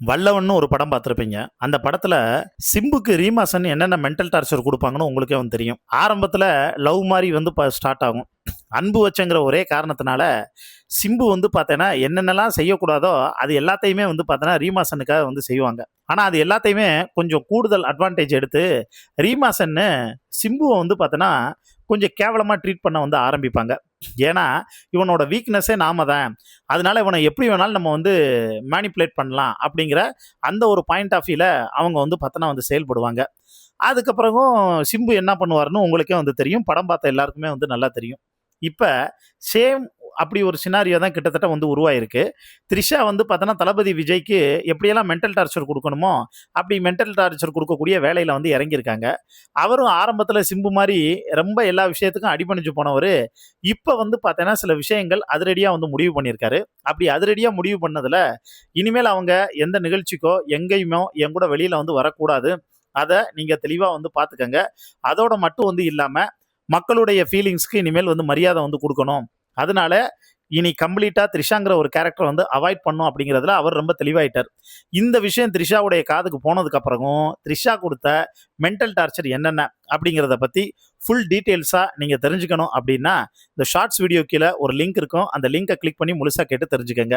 வல்லவன்னு ஒரு படம் பார்த்துருப்பீங்க. அந்த படத்துல சிம்புக்கு ரீமாசன் என்னென்ன மென்டல் டார்ச்சர் குடுப்பாங்கன்னு உங்களுக்கே வந்து தெரியும். ஆரம்பத்துல லவ் மாரி வந்து ஸ்டார்ட் ஆகும். அன்பு வச்சங்கிற ஒரே காரணத்தினால, சிம்பு வந்து பார்த்தேன்னா, என்னென்னலாம் செய்யக்கூடாதோ, அது எல்லாத்தையுமே வந்து பார்த்தேன்னா, ரீமாசனுக்காக வந்து செய்வாங்க. ஆனா, அது எல்லாத்தையுமே கொஞ்சம் கூடுதல் அட்வான்டேஜ் எடுத்து, ரீமாசன்னு சிம்புவ வந்து பார்த்தேன்னா, கொஞ்சம் கேவலமா ட்ரீட் பண்ண வந்து ஆரம்பிப்பாங்க. ஏன்னா, இவனோட வீக்னஸே நாம தான். அதனால இவன எப்படி வேணாலும் நம்ம வந்து மேனிபுலேட் பண்ணலாம் அப்படிங்கிற அந்த ஒரு பாயிண்ட் ஆஃப் வியூல அவங்க வந்து பார்த்தோன்னா வந்து செயல்படுவாங்க. அதுக்கப்புறமும் சிம்பு என்ன பண்ணுவாருன்னு உங்களுக்கே வந்து தெரியும். படம் பார்த்த எல்லாருக்குமே வந்து நல்லா தெரியும். இப்ப சேம் அப்படி ஒரு சினாரியோ தான் கிட்டத்தட்ட வந்து உருவாயிருக்கு. த்ரிஷா வந்து பார்த்தோன்னா, தளபதி விஜய்க்கு எப்படியெல்லாம் மென்டல் டார்ச்சர் குடுக்கணுமோ, அப்படி மென்டல் டார்ச்சர் குடுக்கக்கூடிய வேலையில வந்து இறங்கியிருக்காங்க. அவரும் ஆரம்பத்தில சிம்பு மாரி ரொம்ப எல்லா விஷயத்துக்கும் அடிபணிஞ்சு போனவரு, இப்ப வந்து பார்த்தேன்னா, சில விஷயங்கள் அதிரடியா வந்து முடிவு பண்ணியிருக்காரு. அப்படி அதிரடியா முடிவு பண்ணதுல, இனிமேல் அவங்க எந்த நிகழ்ச்சிக்கோ, எங்கேயுமோ என் கூட வெளியில வந்து வரக்கூடாது. அத நீங்க தெளிவா வந்து பார்த்துக்கங்க. அதோட மட்டும் வந்து இல்லாம, மக்களுடைய ஃபீலிங்ஸ்க்கு இனிமேல் வந்து மரியாதை வந்து குடுக்கணும். அதனால இனி கம்ப்ளீட்டா த்ரிஷாங்கிற ஒரு கேரக்டர் வந்து அவாய்ட் பண்ணும் அப்படிங்கிறதுல அவர் ரொம்ப தெளிவாயிட்டார். இந்த விஷயம் த்ரிஷாவுடைய காதுக்கு போனதுக்கு அப்புறமும், த்ரிஷா குடுத்த மென்டல் டார்ச்சர் என்னென்ன அப்படிங்கிறத பத்தி ஃபுல் டீட்டெயில்ஸா நீங்க தெரிஞ்சுக்கணும் அப்படின்னா, இந்த ஷார்ட்ஸ் வீடியோ கீழ ஒரு லிங்க் இருக்கும். அந்த லிங்க கிளிக் பண்ணி முழுசா கேட்டு தெரிஞ்சுக்கங்க.